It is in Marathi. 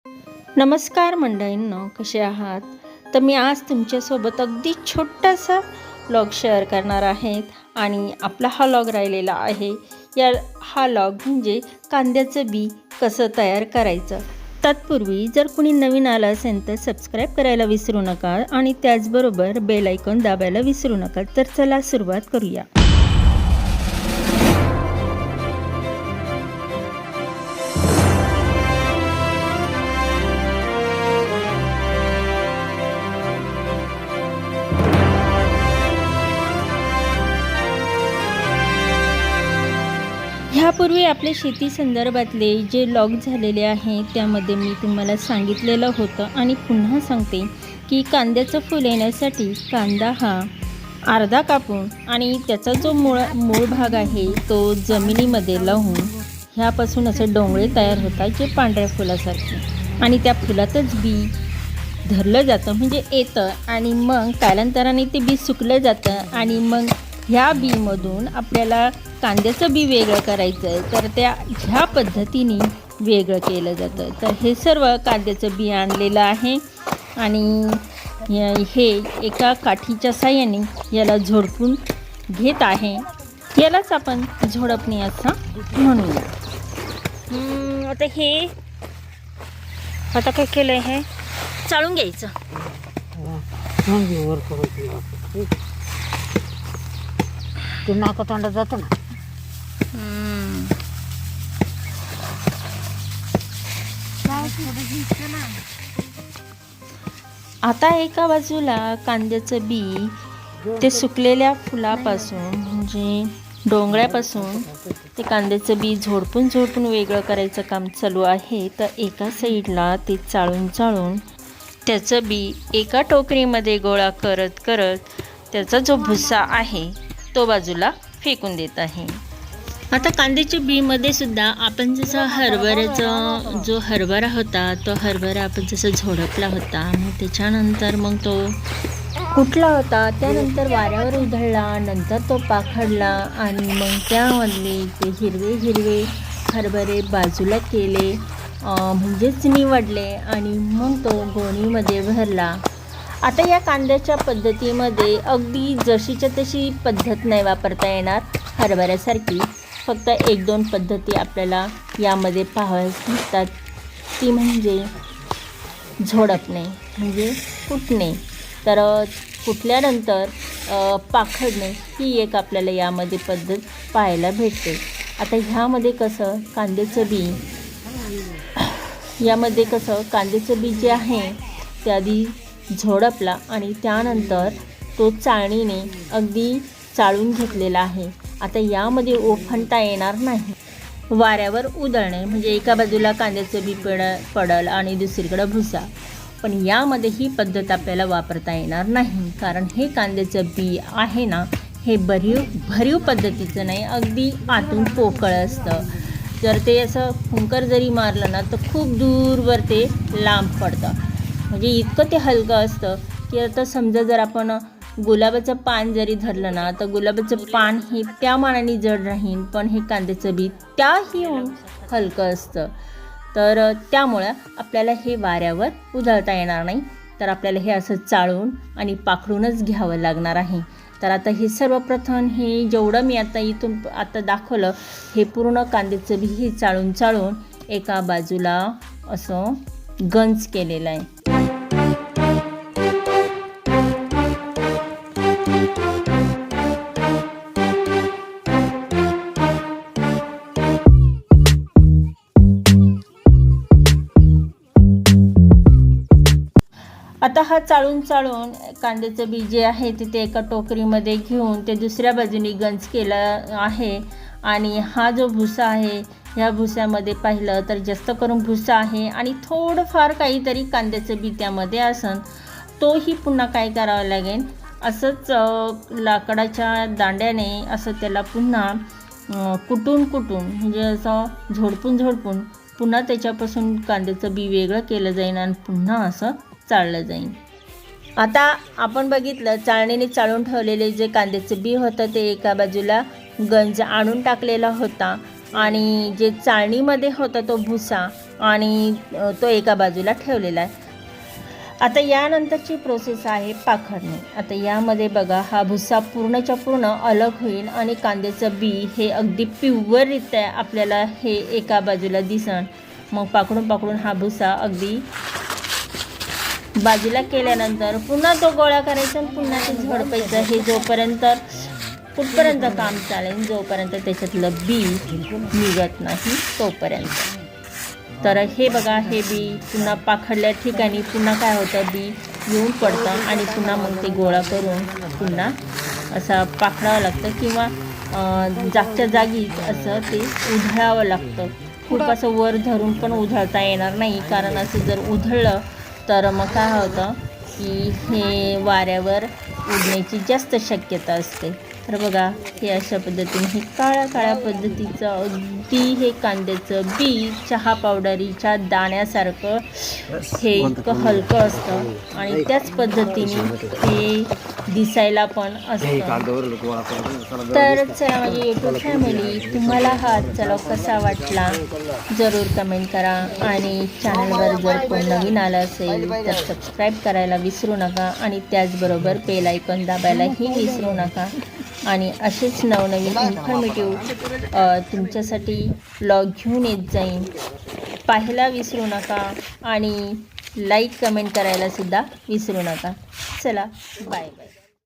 नमस्कार मंडळींनो, कसे आहात? तर मी आज तुमच्यासोबत अगदी छोटासा व्लॉग शेअर करणार आहेत आणि आपला हा व्लॉग राहिलेला आहे. हा व्लॉग म्हणजे कांद्याचं बी कसं तयार करायचं. तत्पूर्वी जर कुणी नवीन आलं असेल तर सबस्क्राईब करायला विसरू नका आणि त्याचबरोबर बेल आयकॉन दाबायला विसरू नका. तर चला सुरुवात करूया. ह्यापूर्वी आपल्या शेती संदर्भातले जे व्लॉग झालेले आहे त्यामध्ये मी तुम्हाला सांगितलेलं होतं आणि पुन्हा सांगते की कांद्याचं फूल येण्यासाठी कांदा हा अर्धा कापून आणि त्याचा जो मूळ भाग आहे तो जमिनीमध्ये लावून ह्यापासून असे डोंगळे तयार होतात जे पांढऱ्या फुलासारखे आणि त्या फुलातच बी धरलं जातं म्हणजे येतं आणि मग कालांतराने ते बी सुकलं जातं आणि मग ह्या बीमधून आपल्याला कांद्याचं बी वेगळं करायचं आहे तर ह्या पद्धतीने वेगळं केलं जातं. तर हे सर्व कांद्याचं बी आणलेलं आहे आणि हे एका काठीच्या साहाय्याने याला झोडपून घेत आहे. यालाच आपण झोडपणे असं म्हणूया. आता काय केलं आहे, चाळून घ्यायचं. ते नाका तोंडात जातं ना. आता एका बाजूला कांद्याचं बी ते सुकलेल्या फुलापासून म्हणजे डोंगळ्यापासून ते कांद्याचं बी झोडपून वेगळं करायचं काम चालू आहे. तर एका साईडला ते चाळून त्याचं बी एका टोकरीमध्ये गोळा करत त्याचा जो भुसा आहे तो बाजूला फेकून देत आहे. आता कांद्याच्या बीमध्ये सुद्धा आपण जसं हरभऱ्याचा जो हरभरा होता तो हरभरा आपण जसं झोडपला होता मग त्याच्यानंतर मग तो कुटला होता, त्यानंतर वाऱ्यावर उधळला, नंतर तो पाखडला आणि मग त्यामधले ते हिरवे हरभरे बाजूला केले म्हणजेच निवडले आणि मग तो गोणीमध्ये भरला. आता या कांद्याच्या पद्धतीमध्ये अगदी जशीच्या तशी पद्धत नाही वापरता येणार हरभऱ्यासारखी. फक्त 1-2 पद्धती आपल्याला यामध्ये पाहावयास दिसतात. ती म्हणजे झोडपणे म्हणजे कुटणे, तर कुटल्यानंतर पाखडणे ही एक आपल्याला यामध्ये पद्धत पाहायला भेटते. आता ह्यामध्ये कसं कांद्याचं बी जे आहे ते आधी झोडपला आणि त्यानंतर तो चाळणीने अगदी चाळून घेतलेला आहे. आता यामध्ये ओफणता येणार नाही. वाऱ्यावर उधळणे म्हणजे एका बाजूला कांद्याचं बी पडल आणि दुसरीकडं भुसा, पण यामध्ये ही पद्धत आपल्याला वापरता येणार नाही कारण हे कांद्याचं बी आहे ना हे भरीव पद्धतीचं नाही, अगदी आतून पोकळ असतं. जर ते असं फुंकर जरी मारलं ना तर खूप दूरवर ते लांब पडतं. म्हणजे इतकं ते हलकं असतं की आता समजा जर आपण गुलाबाचं पान जरी धरलं ना तर गुलाबाचं पान हे त्या मानाने जड राहील, पण हे कांद्याचं बी त्याहीहून हलकं असतं. तर त्यामुळं आपल्याला हे वाऱ्यावर उधळता येणार नाही, तर आपल्याला हे असं चाळून आणि पाखडूनच घ्यावं लागणार आहे. तर आता हे सर्वप्रथम हे जेवढं मी आता दाखवलं हे पूर्ण कांद्याचं बी हे चाळून एका बाजूला असं गंज केलेलं आहे. आता हा चाळून कांद्याचं बी जे आहे ते एका टोकरीमध्ये घेऊन ते दुसऱ्या बाजूने गंज केला आहे आणि हा जो भुसा आहे ह्या भुस्यामध्ये पाहिलं तर जास्त करून भुसा आहे आणि थोडंफार काहीतरी कांद्याचं बी त्यामध्ये असन. तोही पुन्हा काय करावं लागेल, असंच लाकडाच्या दांड्याने असं त्याला पुन्हा कुटून म्हणजे असं झोडपून पुन्हा त्याच्यापासून कांद्याचं बी वेगळं केलं जाईल आणि पुन्हा असं चाळलं जाईल. आता आपण बघितलं चाळणीने चाळून ठेवलेले जे कांद्याचं बी होतं ते एका बाजूला गंज आणून टाकलेला होता आणि जे चाळणीमध्ये होता तो भुसा आणि तो एका बाजूला ठेवलेला आहे. आता यानंतरची प्रोसेस आहे पाखडणे. आता यामध्ये बघा हा भुसा पूर्णच्या पूर्ण अलग होईल आणि कांद्याचं बी हे अगदी प्युअररित्या आपल्याला हे एका बाजूला दिसन. मग पाकडून हा भुसा अगदी बाजूला केल्यानंतर पुन्हा तो गोळा करायचा आणि पुन्हा ते झडपायचं. हे जोपर्यंत कुठपर्यंत काम चालेल, जोपर्यंत त्याच्यातलं बी निघत नाही तोपर्यंत. तर हे बघा, हे बी पुन्हा पाखडल्या ठिकाणी पुन्हा काय होतं, बी येऊन पडतं आणि पुन्हा मग ते गोळा करून पुन्हा असा पाखडावं लागतं किंवा जागच्या जागीच असं ते उधळावं लागतं. खूप असं वर धरून पण उधळता येणार नाही, कारण असं जर उधळलं तर मग काय होतं की हे वाऱ्यावर उडण्याची जास्त शक्यता असते. तर बघा, हे अशा पद्धतीने हे काळ्या पद्धतीचं अगदी हे कांद्याचं बी चहा पावडरीच्या दाण्यासारखं हे इतकं हलकं असतं आणि त्याच पद्धतीने हे दिसायला पण असतं. तर चला माझी यूट्यूब फॅमिली, तुम्हाला हा आजचा व्लॉग कसा वाटला जरूर कमेंट करा आणि चॅनलवर जर कोण नवीन आलं असेल तर सबस्क्राईब करायला विसरू नका आणि त्याचबरोबर बेल आयकॉन दाबायलाही विसरू नका. आणि असेच नवनवीन इन्फॉर्मेटिव्ह तुमच्यासाठी व्लॉग घेऊन येत जाईन. पाहायला विसरू नका आणि लाईक कमेंट करायलासुद्धा विसरू नका. चला, बाय बाय.